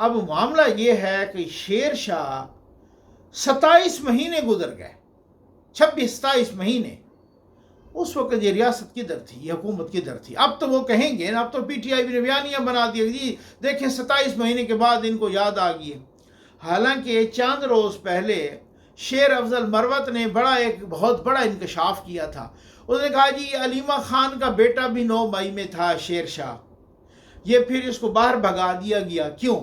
اب معاملہ یہ ہے کہ شیر شاہ 27 مہینے گزر گئے، 26-27 مہینے، اس وقت یہ ریاست کدھر تھی، یہ حکومت کدھر تھی؟ اب تو وہ کہیں گے نا، اب تو پی ٹی آئی نے بیانیاں بنا دیا جی دیکھیں 27 مہینے کے بعد ان کو یاد آ گئی ہے۔ حالانکہ چند روز پہلے شیر افضل مروت نے ایک بہت بڑا انکشاف کیا تھا۔ اس نے کہا جی علیمہ خان کا بیٹا بھی 9 مئی میں تھا شیر شاہ، یہ پھر اس کو باہر بھگا دیا گیا، کیوں؟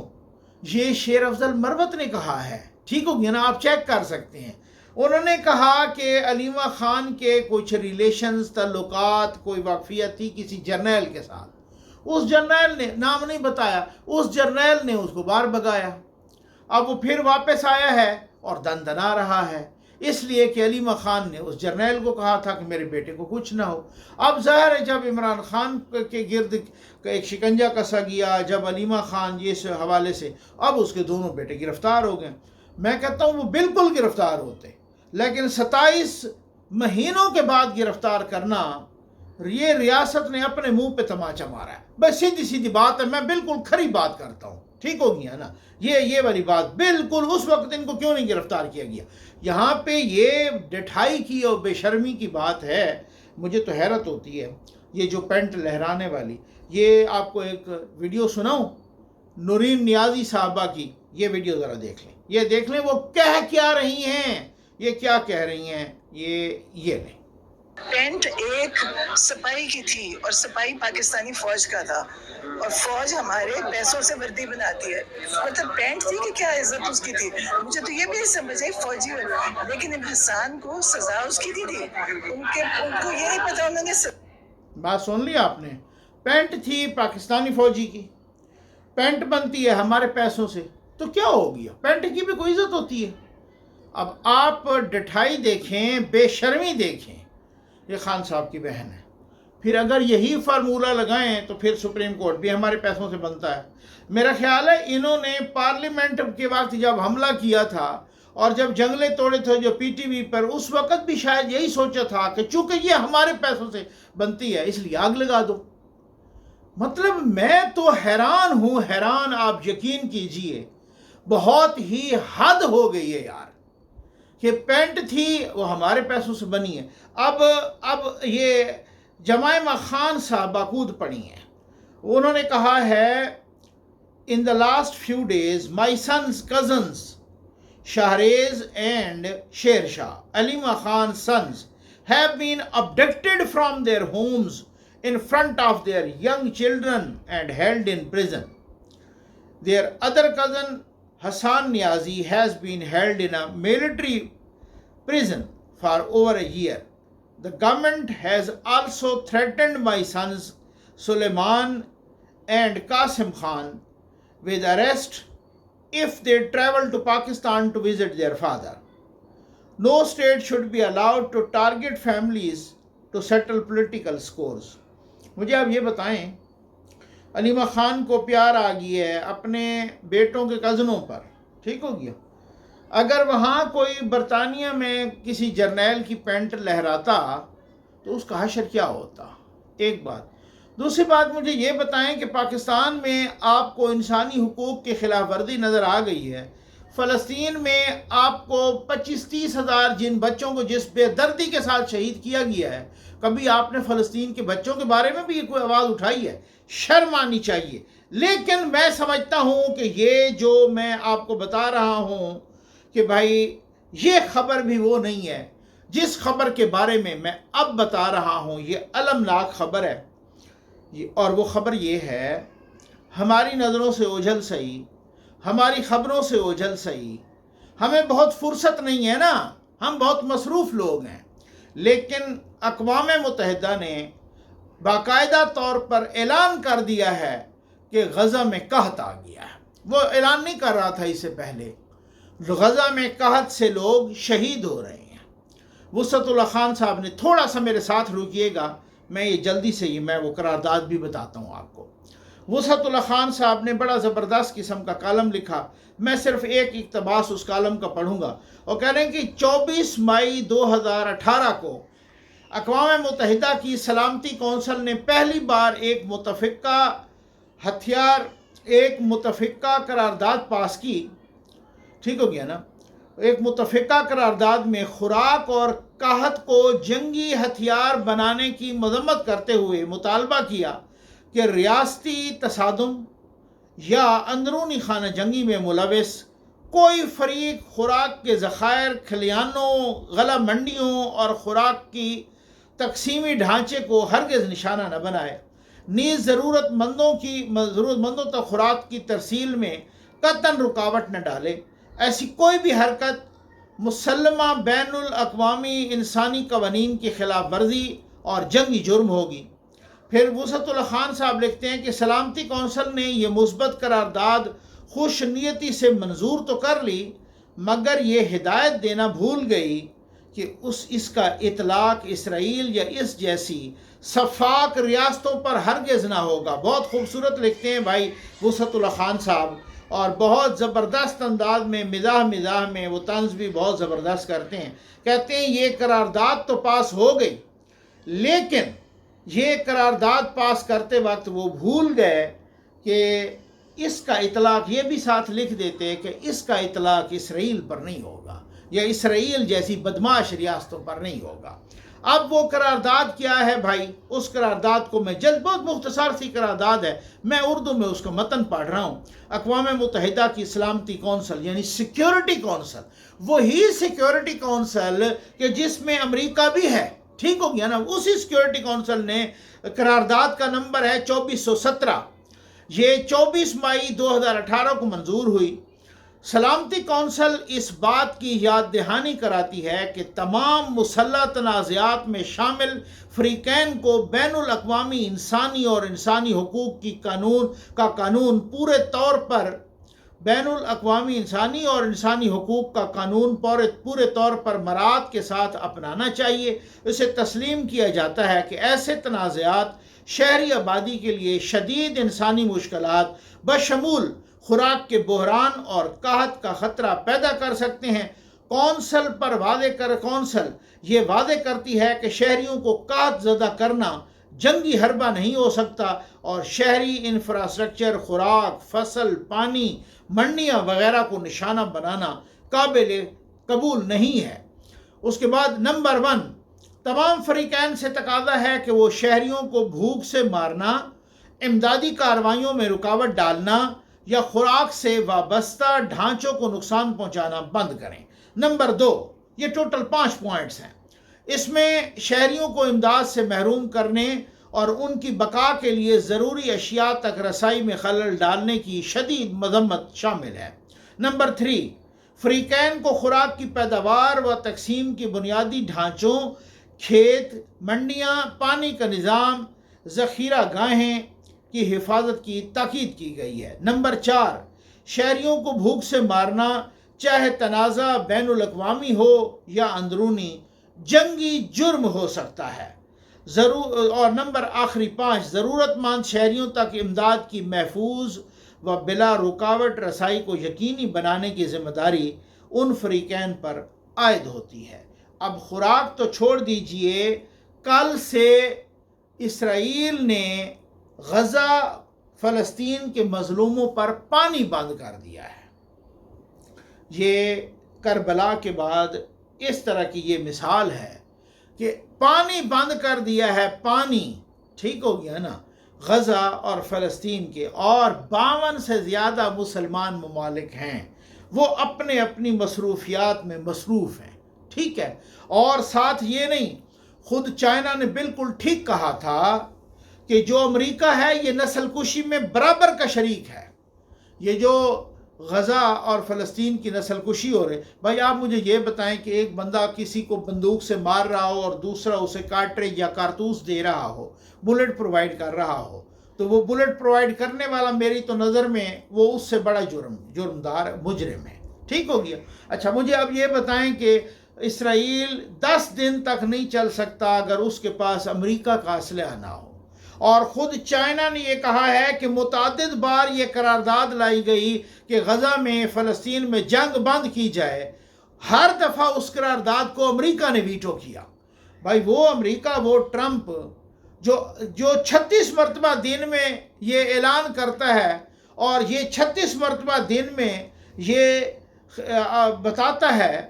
یہ شیر افضل مروت نے کہا ہے، ٹھیک ہو گیا نا، آپ چیک کر سکتے ہیں۔ انہوں نے کہا کہ علیمہ خان کے کچھ ریلیشنز، تعلقات، کوئی واقفیت تھی کسی جرنیل کے ساتھ، اس جرنیل نے نام نہیں بتایا، اس جرنیل نے اس کو باہر بھگایا۔ اب وہ پھر واپس آیا ہے اور دندنا رہا ہے، اس لیے کہ علیمہ خان نے اس جرنیل کو کہا تھا کہ میرے بیٹے کو کچھ نہ ہو۔ اب ظاہر ہے جب عمران خان کے گرد ایک شکنجہ کسا گیا، جب علیمہ خان اس حوالے سے، اب اس کے دونوں بیٹے گرفتار ہو گئے۔ میں کہتا ہوں وہ بالکل گرفتار ہوتے، لیکن 27 مہینوں کے بعد گرفتار کرنا، یہ ریاست نے اپنے منہ پہ تماچا مارا ہے۔ بس سیدھی سیدھی بات ہے، میں بالکل کھری بات کرتا ہوں، ٹھیک ہو گیا نا، یہ والی بات بالکل اس وقت ان کو کیوں نہیں گرفتار کیا گیا؟ یہاں پہ یہ ڈٹھائی کی اور بے شرمی کی بات ہے، مجھے تو حیرت ہوتی ہے۔ یہ جو پینٹ لہرانے والی، یہ آپ کو ایک ویڈیو سناؤں نورین نیازی صاحبہ کی، یہ ویڈیو ذرا دیکھ لیں، یہ دیکھ لیں وہ کہہ کیا رہی ہیں، یہ کیا کہہ رہی ہیں، یہ لیں۔ پینٹ ایک سپاہی کی تھی اور سپاہی پاکستانی فوج کا تھا، اور فوج ہمارے پیسوں سے وردی بناتی ہے، مطلب پینٹ تھی کہ کیا عزت اس کی تھی؟ مجھے تو یہ بھی سمجھ آئی فوجی، لیکن ابن حسان کو سزا اس کی تھی، ان کو یہ نہیں پتا، انہوں نے بات سن لی آپ نے، پینٹ تھی پاکستانی فوجی کی، پینٹ بنتی ہے ہمارے پیسوں سے، تو کیا ہو گیا؟ پینٹ کی بھی کوئی عزت ہوتی ہے؟ اب آپ ڈٹھائی دیکھیں، بے شرمی دیکھیں، یہ خان صاحب کی بہن ہے۔ پھر اگر یہی فارمولہ لگائیں تو پھر سپریم کورٹ بھی ہمارے پیسوں سے بنتا ہے۔ میرا خیال ہے انہوں نے پارلیمنٹ کے وقت جب حملہ کیا تھا اور جب جنگلے توڑے تھے جو پی ٹی وی پر، اس وقت بھی شاید یہی سوچا تھا کہ چونکہ یہ ہمارے پیسوں سے بنتی ہے اس لیے آگ لگا دو۔ مطلب میں تو حیران ہوں، حیران، آپ یقین کیجئے، بہت ہی حد ہو گئی ہے یار، کہ پینٹ تھی وہ ہمارے پیسوں سے بنی ہے۔ اب یہ جمائمہ خان صاحبہ کود پڑی ہیں، انہوں نے کہا ہے in the last few days my son's cousins Shahriz and Sher Shah, Alima Khan's sons, have been abducted from their homes in front of their young children and held in prison. Their other cousin Hassan Niazi has been held in a military prison for over a year. The government has also threatened my sons Suleiman and Qasim Khan with arrest if they travel to Pakistan to visit their father. No state should be allowed to target families to settle political scores. مجھے آپ یہ بتائیں، علیمہ خان کو پیار آ گئی ہے اپنے بیٹوں کے کزنوں پر، ٹھیک ہو گیا، اگر وہاں کوئی برطانیہ میں کسی جرنیل کی پینٹ لہراتا تو اس کا حشر کیا ہوتا؟ ایک بات۔ دوسری بات، مجھے یہ بتائیں کہ پاکستان میں آپ کو انسانی حقوق کی خلاف ورزی نظر آ گئی ہے، فلسطین میں آپ کو 25-30 ہزار جن بچوں کو جس بے دردی کے ساتھ شہید کیا گیا ہے، کبھی آپ نے فلسطین کے بچوں کے بارے میں بھی کوئی آواز اٹھائی ہے؟ شرم آنی چاہیے۔ لیکن میں سمجھتا ہوں کہ یہ جو میں آپ کو بتا رہا ہوں کہ بھائی یہ خبر بھی وہ نہیں ہے جس خبر کے بارے میں اب بتا رہا ہوں، یہ المناک خبر ہے، اور وہ خبر یہ ہے، ہماری نظروں سے اوجھل سہی، ہماری خبروں سے اوجھل سہی، ہمیں بہت فرصت نہیں ہے نا، ہم بہت مصروف لوگ ہیں، لیکن اقوام متحدہ نے باقاعدہ طور پر اعلان کر دیا ہے کہ غزہ میں قحط آ گیا ہے۔ وہ اعلان نہیں کر رہا تھا اس سے پہلے، غزہ میں قحط سے لوگ شہید ہو رہے ہیں۔ وسعت اللہ خان صاحب نے، تھوڑا سا میرے ساتھ رکیے گا، میں یہ جلدی سے میں وہ قرارداد بھی بتاتا ہوں آپ کو۔ وسعت اللہ خان صاحب نے بڑا زبردست قسم کا کالم لکھا، میں صرف ایک اقتباس اس کالم کا پڑھوں گا، اور کہہ رہے ہیں کہ 24 مئی 2018 کو اقوام متحدہ کی سلامتی کونسل نے پہلی بار ایک متفقہ ہتھیار ایک متفقہ قرارداد پاس کی، ٹھیک ہو گیا نا، ایک متفقہ قرارداد میں خوراک اور قحط کو جنگی ہتھیار بنانے کی مذمت کرتے ہوئے مطالبہ کیا کہ ریاستی تصادم یا اندرونی خانہ جنگی میں ملوث کوئی فریق خوراک کے ذخائر، کھلیانوں، غلہ منڈیوں اور خوراک کی تقسیمی ڈھانچے کو ہرگز نشانہ نہ بنائے، نیز ضرورت مندوں تک خوراک کی ترسیل میں قطعاً رکاوٹ نہ ڈالے۔ ایسی کوئی بھی حرکت مسلمہ بین الاقوامی انسانی قوانین کی خلاف ورزی اور جنگی جرم ہوگی۔ پھر وسعت اللہ خان صاحب لکھتے ہیں کہ سلامتی کونسل نے یہ مثبت قرارداد خوش نیتی سے منظور تو کر لی، مگر یہ ہدایت دینا بھول گئی کہ اس کا اطلاق اسرائیل یا اس جیسی سفاک ریاستوں پر ہرگز نہ ہوگا۔ بہت خوبصورت لکھتے ہیں بھائی وسعت اللہ خان صاحب، اور بہت زبردست انداز میں مزاح میں وہ طنز بھی بہت زبردست کرتے ہیں۔ کہتے ہیں یہ قرارداد تو پاس ہو گئی، لیکن یہ قرارداد پاس کرتے وقت وہ بھول گئے کہ اس کا اطلاق، یہ بھی ساتھ لکھ دیتے کہ اس کا اطلاق اسرائیل پر نہیں ہوگا یا اسرائیل جیسی بدماش ریاستوں پر نہیں ہوگا۔ اب وہ قرارداد کیا ہے بھائی؟ اس قرارداد کو میں بہت مختصر سی قرارداد ہے، میں اردو میں اس کا متن پڑھ رہا ہوں۔ اقوام متحدہ کی سلامتی کونسل یعنی سیکیورٹی کونسل، وہی سیکیورٹی کونسل کہ جس میں امریکہ بھی ہے، ٹھیک ہو گیا نا، اسی سیکیورٹی کونسل نے قرارداد کا نمبر ہے 2417، یہ 24 مئی 2018 کو منظور ہوئی۔ سلامتی کونسل اس بات کی یاد دہانی کراتی ہے کہ تمام مسلح تنازعات میں شامل فریقین کو بین الاقوامی انسانی اور انسانی حقوق کی قانون پورے طور پر بین الاقوامی انسانی اور انسانی حقوق کا قانون پورے طور پر مراعات کے ساتھ اپنانا چاہیے۔ اسے تسلیم کیا جاتا ہے کہ ایسے تنازعات شہری آبادی کے لیے شدید انسانی مشکلات بشمول خوراک کے بحران اور قحط کا خطرہ پیدا کر سکتے ہیں۔ کونسل یہ واضح کرتی ہے کہ شہریوں کو قحط زدہ کرنا جنگی حربہ نہیں ہو سکتا، اور شہری انفراسٹرکچر، خوراک، فصل، پانی، منڈیاں وغیرہ کو نشانہ بنانا قابل قبول نہیں ہے۔ اس کے بعد نمبر 1، تمام فریقین سے تقاضا ہے کہ وہ شہریوں کو بھوک سے مارنا، امدادی کارروائیوں میں رکاوٹ ڈالنا یا خوراک سے وابستہ ڈھانچوں کو نقصان پہنچانا بند کریں۔ نمبر 2، یہ ٹوٹل 5 پوائنٹس ہیں، اس میں شہریوں کو امداد سے محروم کرنے اور ان کی بقا کے لیے ضروری اشیاء تک رسائی میں خلل ڈالنے کی شدید مذمت شامل ہے۔ نمبر 3، فریقین کو خوراک کی پیداوار و تقسیم کی بنیادی ڈھانچوں، کھیت، منڈیاں، پانی کا نظام، ذخیرہ گاہیں کی حفاظت کی تاکید کی گئی ہے۔ نمبر 4، شہریوں کو بھوک سے مارنا، چاہے تنازع بین الاقوامی ہو یا اندرونی، جنگی جرم ہو سکتا ہے۔ اور نمبر آخری 5، ضرورت مند شہریوں تک امداد کی محفوظ و بلا رکاوٹ رسائی کو یقینی بنانے کی ذمہ داری ان فریقین پر عائد ہوتی ہے۔ اب خوراک تو چھوڑ دیجئے، کل سے اسرائیل نے غزہ فلسطین کے مظلوموں پر پانی بند کر دیا ہے۔ یہ کربلا کے بعد اس طرح کی یہ مثال ہے کہ پانی بند کر دیا ہے، پانی، ٹھیک ہو گیا نا، غزہ اور فلسطین کے، اور 52 سے زیادہ مسلمان ممالک ہیں، وہ اپنے اپنی مصروفیات میں مصروف ہیں، ٹھیک ہے۔ اور ساتھ یہ نہیں، خود چائنا نے بالکل ٹھیک کہا تھا کہ جو امریکہ ہے یہ نسل کشی میں برابر کا شریک ہے۔ یہ جو غزہ اور فلسطین کی نسل کشی ہو رہی، بھائی آپ مجھے یہ بتائیں کہ ایک بندہ کسی کو بندوق سے مار رہا ہو اور دوسرا اسے کارٹریج یا کارتوس دے رہا ہو، بلٹ پرووائڈ کر رہا ہو، تو وہ بلٹ پرووائڈ کرنے والا میری تو نظر میں وہ اس سے بڑا جرمدار مجرم ہے، ٹھیک ہو گیا۔ اچھا مجھے اب یہ بتائیں کہ اسرائیل 10 دن تک نہیں چل سکتا اگر اس کے پاس امریکہ کا اسلحہ نہ ہو، اور خود چائنا نے یہ کہا ہے کہ متعدد بار یہ قرارداد لائی گئی کہ غزہ میں، فلسطین میں جنگ بند کی جائے، ہر دفعہ اس قرارداد کو امریکہ نے ویٹو کیا۔ بھائی وہ امریکہ، وہ ٹرمپ جو 36 مرتبہ دن میں یہ اعلان کرتا ہے اور یہ 36 مرتبہ دن میں یہ بتاتا ہے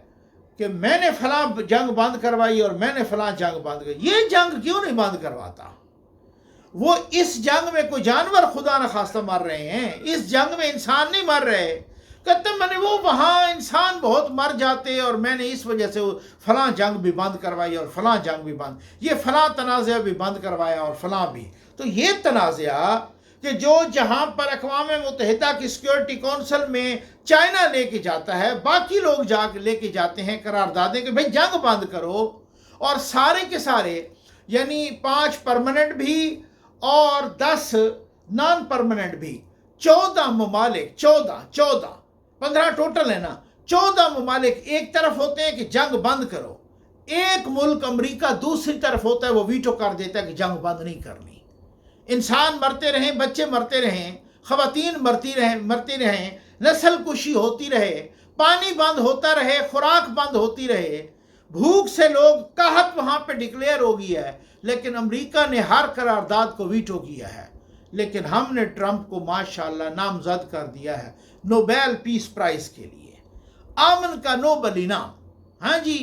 کہ میں نے فلاں جنگ بند کروائی اور میں نے فلاں جنگ بند کروائی. یہ جنگ کیوں نہیں بند کرواتا؟ وہ اس جنگ میں کوئی جانور خدا نخواستہ مر رہے ہیں، اس جنگ میں انسان نہیں مر رہے. کہتے میں نے وہ وہاں انسان بہت مر جاتے اور میں نے اس وجہ سے فلاں جنگ بھی بند کروائی اور فلاں جنگ بھی بند، یہ فلاں تنازعہ بھی بند کروایا اور فلاں بھی. تو یہ تنازعہ کہ جو جہاں پر اقوام متحدہ کی سیکیورٹی کونسل میں چائنا لے کے جاتا ہے، باقی لوگ جا کے لے کے جاتے ہیں قراردادیں کہ بھئی جنگ بند کرو، اور سارے کے سارے یعنی 5 پرماننٹ بھی اور 10 نان پرماننٹ بھی، 14 ممالک، 14 15 ٹوٹل ہے نا، 14 ممالک ایک طرف ہوتے ہیں کہ جنگ بند کرو. ایک ملک امریکہ دوسری طرف ہوتا ہے، وہ ویٹو کر دیتا ہے کہ جنگ بند نہیں کرنی. انسان مرتے رہیں، بچے مرتے رہیں، خواتین مرتی رہیں، نسل کشی ہوتی رہے، پانی بند ہوتا رہے، خوراک بند ہوتی رہے، بھوک سے لوگ قحط وہاں پہ ڈکلیئر ہو گیا ہے، لیکن امریکہ نے ہر قرارداد کو ویٹو کیا ہے. لیکن ہم نے ٹرمپ کو ماشاءاللہ نامزد کر دیا ہے نوبیل پیس پرائز کے لیے، امن کا نوبل انعام. ہاں جی،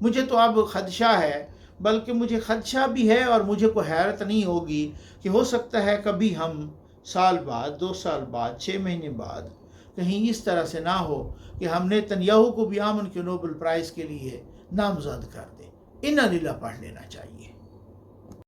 مجھے تو اب خدشہ ہے، بلکہ مجھے خدشہ بھی ہے اور مجھے کوئی حیرت نہیں ہوگی کہ ہو سکتا ہے کبھی ہم سال بعد، 2 سال بعد، 6 مہینے بعد کہیں اس طرح سے نہ ہو کہ ہم نیتنیاہو کو بھی امن کے نوبل پرائز کے لیے نامزد کر دیں. اِنَّ لِلَّهِ پڑھ لینا چاہیے.